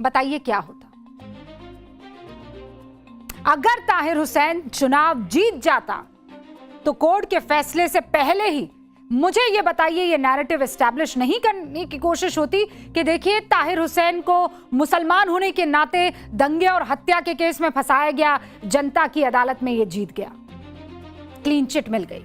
बताइए क्या होता। अगर ताहिर हुसैन चुनाव जीत जाता तो कोर्ट के फैसले से पहले ही मुझे ये बताइए, ये नैरेटिव एस्टैब्लिश नहीं करने की कोशिश होती कि देखिए ताहिर हुसैन को मुसलमान होने के नाते दंगे और हत्या के केस में फंसाया गया, जनता की अदालत में ये जीत गया, क्लीन चिट मिल गई।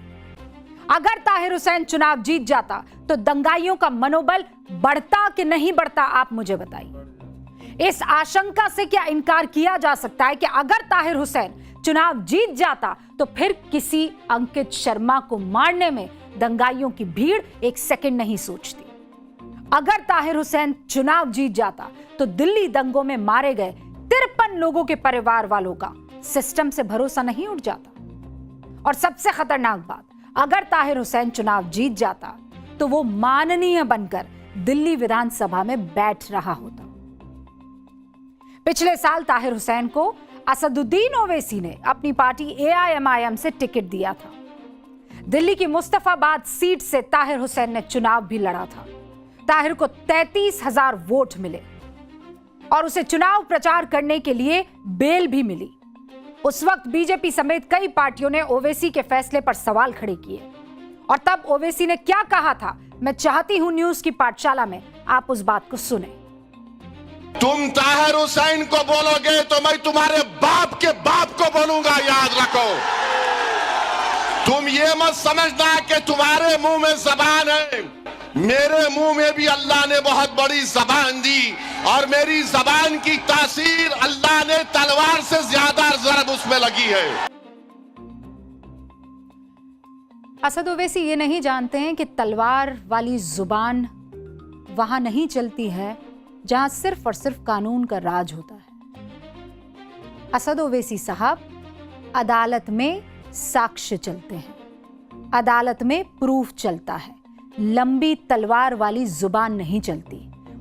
अगर ताहिर हुसैन चुनाव जीत जाता तो दंगाइयों का मनोबल बढ़ता कि नहीं बढ़ता, आप मुझे बताइए। इस आशंका से क्या इनकार किया जा सकता है कि अगर ताहिर हुसैन चुनाव जीत जाता तो फिर किसी अंकित शर्मा को मारने में दंगाइयों की भीड़ एक सेकंड नहीं सोचती। अगर ताहिर हुसैन चुनाव जीत जाता तो दिल्ली दंगों में मारे गए 53 लोगों के परिवार वालों का सिस्टम से भरोसा नहीं उठ जाता। और सबसे खतरनाक बात, अगर ताहिर हुसैन चुनाव जीत जाता तो वो माननीय बनकर दिल्ली विधानसभा में बैठ रहा होता। पिछले साल ताहिर हुसैन को असदुद्दीन ओवैसी ने अपनी पार्टी AIMIM से टिकट दिया था। दिल्ली की मुस्तफाबाद सीट से ताहिर हुसैन ने चुनाव भी लड़ा था। ताहिर को 33,000 वोट मिले और उसे चुनाव प्रचार करने के लिए बेल भी मिली। उस वक्त बीजेपी समेत कई पार्टियों ने ओवैसी के फैसले पर सवाल खड़े किए और तब ओवैसी ने क्या कहा था, मैं चाहती हूं न्यूज की पाठशाला में आप उस बात को सुने। तुम ताहिर हुसैन को बोलोगे तो मैं तुम्हारे बाप के बाप को बोलूंगा, याद रखो। तुम ये मत समझना कि तुम्हारे मुंह में जबान है, मेरे मुंह में भी अल्लाह ने बहुत बड़ी जबान दी और मेरी जबान की तासीर अल्लाह ने तलवार से ज्यादा ज़रब उसमें लगी है। असद ओवैसी ये नहीं जानते हैं कि तलवार वाली जुबान वहां नहीं चलती है जहां सिर्फ और सिर्फ कानून का राज होता है। असद ओवैसी साहब, अदालत में साक्ष्य चलते हैं, अदालत में प्रूफ चलता है, लंबी तलवार वाली जुबान नहीं चलती।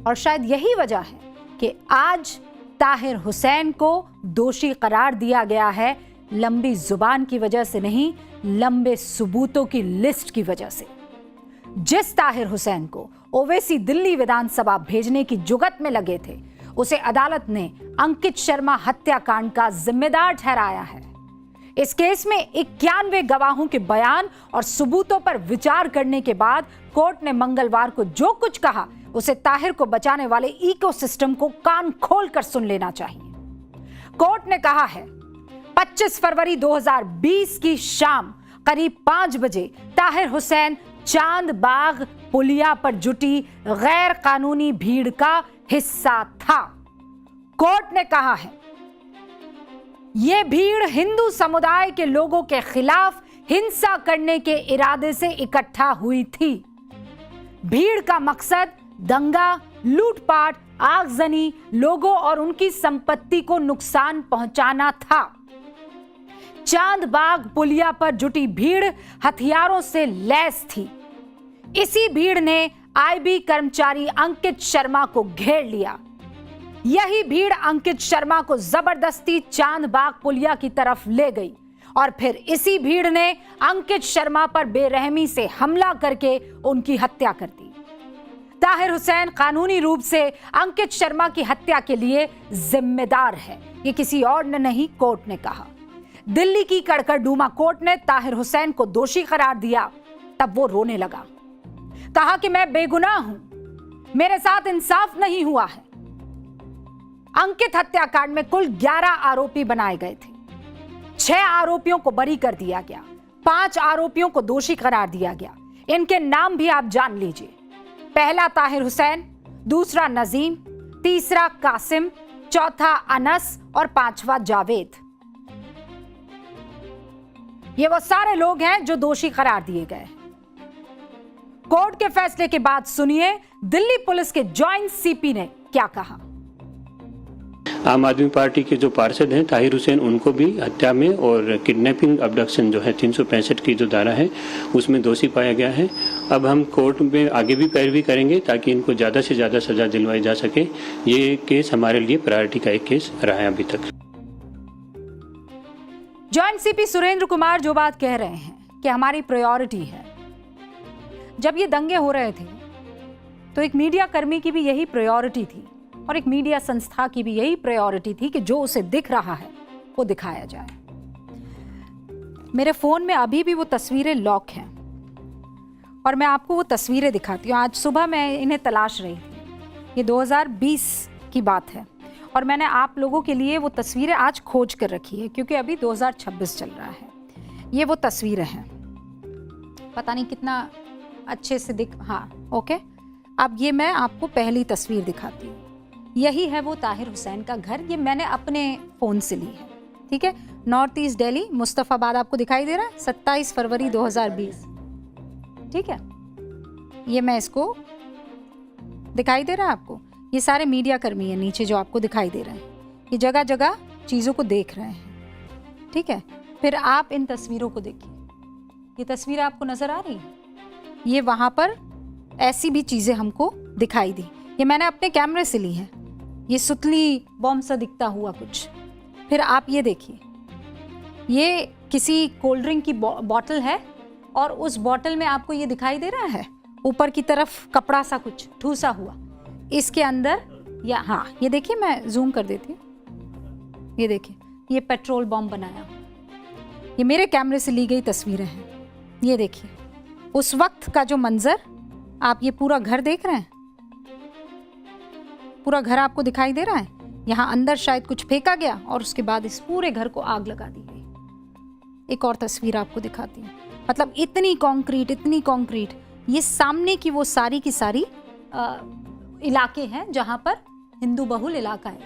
और शायद यही वजह है कि आज ताहिर हुसैन को दोषी करार दिया गया है, लंबी जुबान की वजह से नहीं, लंबे सबूतों की लिस्ट की वजह से। जिस ताहिर हुसैन को ओवैसी दिल्ली विधानसभा भेजने की जुगत में लगे थे, उसे अदालत ने अंकित शर्मा हत्याकांड का जिम्मेदार ठहराया है। इस केस में 91 गवाहों के बयान और सबूतों पर विचार करने के बाद कोर्ट ने मंगलवार को जो कुछ कहा उसे ताहिर को बचाने वाले इकोसिस्टम को कान खोलकर सुन लेना चाहिए। कोर्ट ने कहा है 25 फरवरी 2020 की शाम करीब 5 बजे ताहिर हुसैन चांद बाग पुलिया पर जुटी गैर कानूनी भीड़ का हिस्सा था। कोर्ट ने कहा है यह भीड़ हिंदू समुदाय के लोगों के खिलाफ हिंसा करने के इरादे से इकट्ठा हुई थी। भीड़ का मकसद दंगा, लूटपाट, आगजनी, लोगों और उनकी संपत्ति को नुकसान पहुंचाना था। चांद बाग पुलिया पर जुटी भीड़ हथियारों से लैस थी। इसी भीड़ ने IB कर्मचारी अंकित शर्मा को घेर लिया। यही भीड़ अंकित शर्मा को जबरदस्ती चांद बाग पुलिया की तरफ ले गई और फिर इसी भीड़ ने अंकित शर्मा पर बेरहमी से हमला करके उनकी हत्या कर दी। ताहिर हुसैन कानूनी रूप से अंकित शर्मा की हत्या के लिए जिम्मेदार है, ये किसी और ने नहीं, कोर्ट ने कहा। दिल्ली की कड़कड़डूमा कोर्ट ने ताहिर हुसैन को दोषी करार दिया। तब वो रोने लगा, कहा कि मैं बेगुनाह हूं, मेरे साथ इंसाफ नहीं हुआ है। अंकित हत्याकांड में कुल 11 आरोपी बनाए गए थे। 6 आरोपियों को बरी कर दिया गया, 5 आरोपियों को दोषी करार दिया गया। इनके नाम भी आप जान लीजिए। पहला ताहिर हुसैन, दूसरा नजीम, तीसरा कासिम, चौथा अनस और 5वां जावेद। ये वो सारे लोग हैं जो दोषी करार दिए गए। कोर्ट के फैसले के बाद सुनिए दिल्ली पुलिस के जॉइंट CP ने क्या कहा। आम आदमी पार्टी के जो पार्षद हैं ताहिर हुसैन, उनको भी हत्या में और किडनैपिंग अबडक्शन जो है 365 की जो धारा है उसमें दोषी पाया गया है। अब हम कोर्ट में आगे भी पैरवी करेंगे ताकि इनको ज़्यादा से ज़्यादा सजा दिलवाई जा सके। ये केस हमारे लिए प्रायोरिटी का एक केस रहा है अभी तक। जॉइंट CP सुरेंद्र कुमार जो बात कह रहे हैं कि हमारी प्रायोरिटी है। जब ये दंगे हो रहे थे तो एक मीडिया कर्मी की भी यही प्रायोरिटी थी और एक मीडिया संस्था की भी यही प्रायोरिटी थी कि जो उसे दिख रहा है वो दिखाया जाए। मेरे फ़ोन में अभी भी वो तस्वीरें लॉक हैं और मैं आपको वो तस्वीरें दिखाती हूँ। आज सुबह मैं इन्हें तलाश रही थी। ये 2020 की बात है और मैंने आप लोगों के लिए वो तस्वीरें आज खोज कर रखी है क्योंकि अभी 2026 चल रहा है। ये वो तस्वीरें हैं, पता नहीं कितना अच्छे से हाँ ओके। अब ये मैं आपको पहली तस्वीर दिखाती हूँ। यही है वो ताहिर हुसैन का घर। ये मैंने अपने फ़ोन से ली है, ठीक है। नॉर्थ ईस्ट दिल्ली, मुस्तफ़ाबाद आपको दिखाई दे रहा है, 27 फरवरी 2020, ठीक है। ये मैं इसको दिखाई दे रहा है आपको। ये सारे मीडिया कर्मी हैं नीचे जो आपको दिखाई दे रहे हैं। ये जगह जगह चीज़ों को देख रहे हैं, ठीक है। फिर आप इन तस्वीरों को देखिए, ये तस्वीर आपको नज़र आ रही है। ये वहाँ पर ऐसी भी चीज़ें हमको दिखाई दी। ये मैंने अपने कैमरे से ली है। ये सुतली बॉम्ब सा दिखता हुआ कुछ। फिर आप ये देखिए, ये किसी कोल्ड ड्रिंक की बॉटल है और उस बॉटल में आपको ये दिखाई दे रहा है ऊपर की तरफ कपड़ा सा कुछ ठूसा हुआ। इसके अंदर या हाँ ये देखिए, मैं जूम कर देती हूँ। ये देखिए, ये पेट्रोल बॉम्ब बनाया। ये मेरे कैमरे से ली गई तस्वीरें हैं। ये देखिए उस वक्त का जो मंजर, आप ये पूरा घर देख रहे हैं, पूरा घर आपको दिखाई दे रहा है। यहाँ अंदर शायद कुछ फेंका गया और उसके बाद इस पूरे घर को आग लगा दी गई। एक और तस्वीर आपको दिखाती हूँ। मतलब इतनी कंक्रीट। ये सामने की वो सारी की सारी इलाके हैं जहाँ पर हिंदू बहुल इलाका है।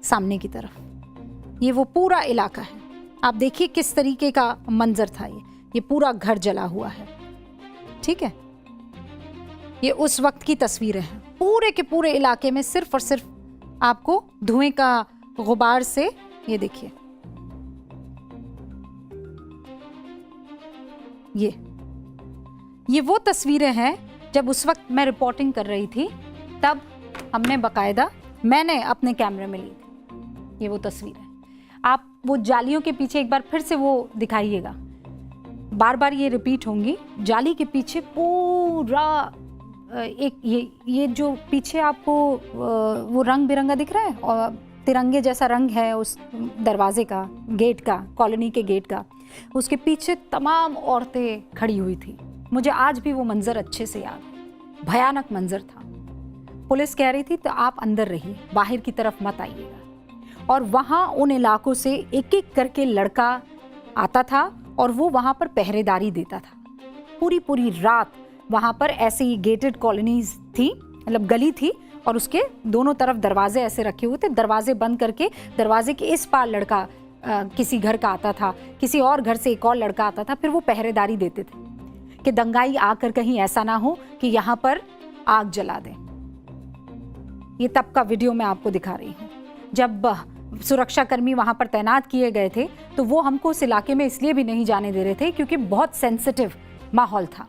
सामने की तरफ ये वो पूरा इलाका है। आप देखिए किस तरीके का मंजर था। ये पूरा घर जला हुआ है, ठीक है। ये उस वक्त की तस्वीरें हैं। पूरे के पूरे इलाके में सिर्फ और सिर्फ आपको धुएं का गुबार से, ये देखिए, ये वो तस्वीरें हैं जब उस वक्त मैं रिपोर्टिंग कर रही थी। तब हमने बाकायदा, मैंने अपने कैमरे में ली थी। ये वो तस्वीर है। आप वो जालियों के पीछे एक बार फिर से वो दिखाइएगा, बार बार ये रिपीट होंगी। जाली के पीछे पूरा एक ये जो पीछे आपको वो रंग बिरंगा दिख रहा है और तिरंगे जैसा रंग है उस दरवाजे का, गेट का, कॉलोनी के गेट का। उसके पीछे तमाम औरतें खड़ी हुई थी। मुझे आज भी वो मंजर अच्छे से याद है। भयानक मंजर था। पुलिस कह रही थी तो आप अंदर रहिए, बाहर की तरफ मत आइएगा। और वहाँ उन इलाकों से एक एक करके लड़का आता था और वो वहाँ पर पहरेदारी देता था। पूरी रात वहाँ पर ऐसे ही गेटेड कॉलोनीज थी, मतलब गली थी और उसके दोनों तरफ दरवाजे ऐसे रखे हुए थे। दरवाजे बंद करके दरवाजे के इस पार लड़का किसी घर का आता था, किसी और घर से एक और लड़का आता था। फिर वो पहरेदारी देते थे कि दंगाई आकर कहीं ऐसा ना हो कि यहाँ पर आग जला दें। ये तब का वीडियो मैं आपको दिखा रही हूँ। जब सुरक्षाकर्मी वहाँ पर तैनात किए गए थे तो वो हमको उस इलाके में इसलिए भी नहीं जाने दे रहे थे क्योंकि बहुत सेंसिटिव माहौल था।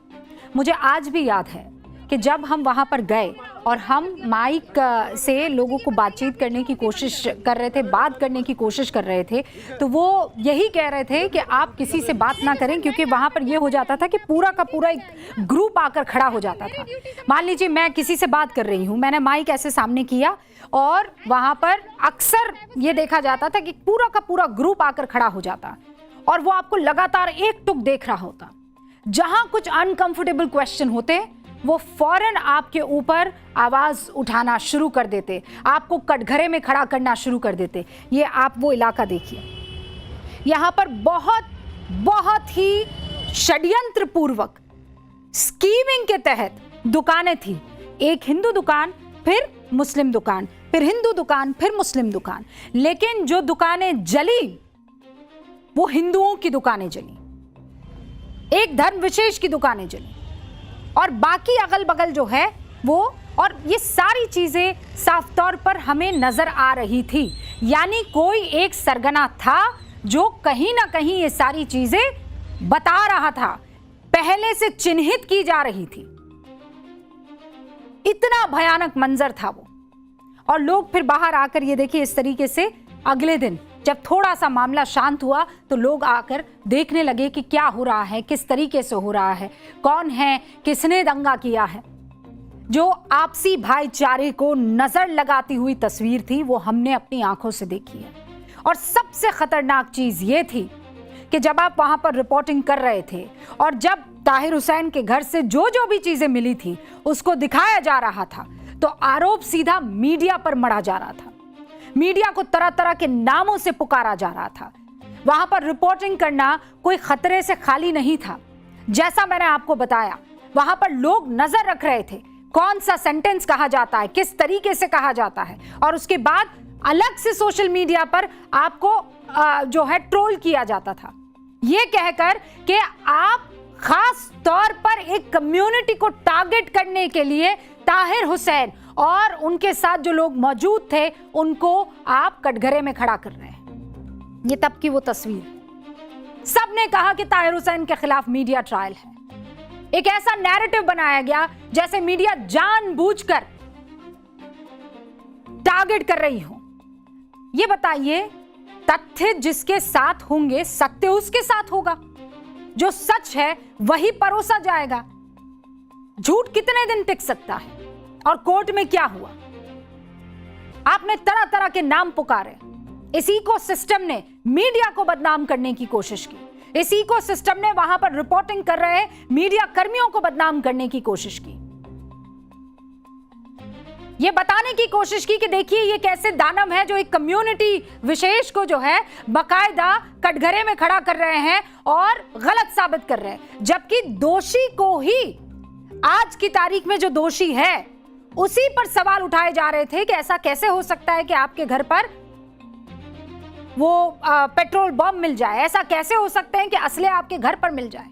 मुझे आज भी याद है कि जब हम वहाँ पर गए और हम माइक से लोगों को बातचीत करने की कोशिश कर रहे थे, बात करने की कोशिश कर रहे थे, तो वो यही कह रहे थे कि आप किसी से बात ना करें क्योंकि वहाँ पर ये हो जाता था कि पूरा का पूरा एक ग्रुप आकर खड़ा हो जाता था। मान लीजिए मैं किसी से बात कर रही हूँ, मैंने माइक ऐसे सामने किया और वहाँ पर अक्सर ये देखा जाता था कि पूरा का पूरा ग्रुप आकर खड़ा हो जाता और वो आपको लगातार एक टुक देख रहा होता। जहाँ कुछ अनकंफर्टेबल क्वेश्चन होते वो फौरन आपके ऊपर आवाज उठाना शुरू कर देते, आपको कटघरे में खड़ा करना शुरू कर देते। ये आप वो इलाका देखिए। यहाँ पर बहुत ही षड्यंत्र पूर्वक स्कीमिंग के तहत दुकानें थी। एक हिंदू दुकान, फिर मुस्लिम दुकान, फिर हिंदू दुकान, फिर मुस्लिम दुकान। लेकिन जो दुकानें जली वो हिंदुओं की दुकानें जली, एक धर्म विशेष की दुकानें जली और बाकी अगल बगल जो है वो, और ये सारी चीजें साफ तौर पर हमें नजर आ रही थी। यानी कोई एक सरगना था जो कहीं ना कहीं ये सारी चीजें बता रहा था, पहले से चिन्हित की जा रही थी। इतना भयानक मंजर था वो। और लोग फिर बाहर आकर ये देखिए इस तरीके से, अगले दिन जब थोड़ा सा मामला शांत हुआ तो लोग आकर देखने लगे कि क्या हो रहा है, किस तरीके से हो रहा है, कौन है, किसने दंगा किया है। जो आपसी भाईचारे को नजर लगाती हुई तस्वीर थी वो हमने अपनी आंखों से देखी है। और सबसे खतरनाक चीज ये थी कि जब आप वहां पर रिपोर्टिंग कर रहे थे और जब ताहिर हुसैन के घर से जो भी चीजें मिली थी उसको दिखाया जा रहा था, तो आरोप सीधा मीडिया पर मढ़ा जा रहा था। मीडिया को तरह तरह के नामों से पुकारा जा रहा था। वहां पर रिपोर्टिंग करना कोई खतरे से खाली नहीं था। जैसा मैंने आपको बताया, वहां पर लोग नजर रख रहे थे कौन सा सेंटेंस कहा जाता है, किस तरीके से कहा जाता है, और उसके बाद अलग से सोशल मीडिया पर आपको जो है ट्रोल किया जाता था, ये कहकर कि आप खास तौर पर एक कम्युनिटी को टारगेट करने के लिए ताहिर हुसैन और उनके साथ जो लोग मौजूद थे उनको आप कटघरे में खड़ा कर रहे हैं। ये तब की वो तस्वीर। सबने कहा कि ताहिर हुसैन के खिलाफ मीडिया ट्रायल है। एक ऐसा नैरेटिव बनाया गया जैसे मीडिया जानबूझकर टारगेट कर रही हो। ये बताइए, तथ्य जिसके साथ होंगे सत्य उसके साथ होगा। जो सच है वही परोसा जाएगा। झूठ कितने दिन टिक सकता है? और कोर्ट में क्या हुआ? आपने तरह तरह के नाम पुकारे। इस इकोसिस्टम ने मीडिया को बदनाम करने की कोशिश की। इस इकोसिस्टम ने वहां पर रिपोर्टिंग कर रहे मीडिया कर्मियों को बदनाम करने की कोशिश की। ये बताने की कोशिश की कि देखिए ये कैसे दानव है जो एक कम्युनिटी विशेष को जो है बकायदा कटघरे में खड़ा कर रहे हैं और गलत साबित कर रहे हैं, जबकि दोषी को ही, आज की तारीख में जो दोषी है उसी पर सवाल उठाए जा रहे थे कि ऐसा कैसे हो सकता है कि आपके घर पर वो पेट्रोल बम मिल जाए, ऐसा कैसे हो सकता है कि असले आपके घर पर मिल जाए,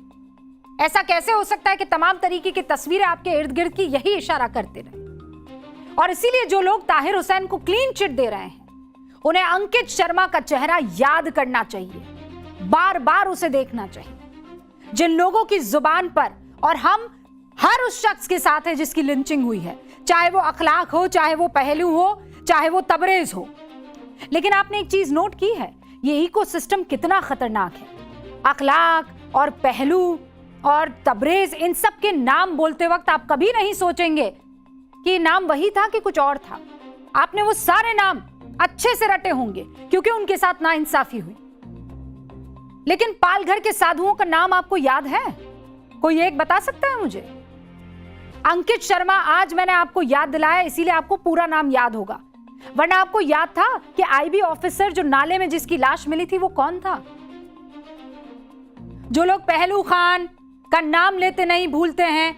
ऐसा कैसे हो सकता है कि तमाम तरीके की तस्वीरें आपके इर्द गिर्द की यही इशारा करते रहे। और इसीलिए जो लोग ताहिर हुसैन को क्लीन चिट दे रहे हैं उन्हें अंकित शर्मा का चेहरा याद करना चाहिए, बार बार उसे देखना चाहिए। जिन लोगों की जुबान पर, और हम हर उस शख्स के साथ है जिसकी लिंचिंग हुई है, चाहे वो अखलाक हो, चाहे वो पहलू हो, चाहे वो तबरेज हो, लेकिन आपने एक चीज नोट की है, ये इकोसिस्टम कितना खतरनाक है। अखलाक और पहलू और तबरेज, इन सब के नाम बोलते वक्त आप कभी नहीं सोचेंगे कि नाम वही था कि कुछ और था। आपने वो सारे नाम अच्छे से रटे होंगे क्योंकि उनके साथ नाइंसाफी हुई। लेकिन पालघर के साधुओं का नाम आपको याद है? कोई एक बता सकता है मुझे? अंकित शर्मा आज मैंने आपको याद दिलाया, इसीलिए आपको पूरा नाम याद होगा, वरना आपको याद था कि आईबी ऑफिसर जो नाले में जिसकी लाश मिली थी वो कौन था? जो लोग पहलू खान का नाम लेते नहीं भूलते हैं,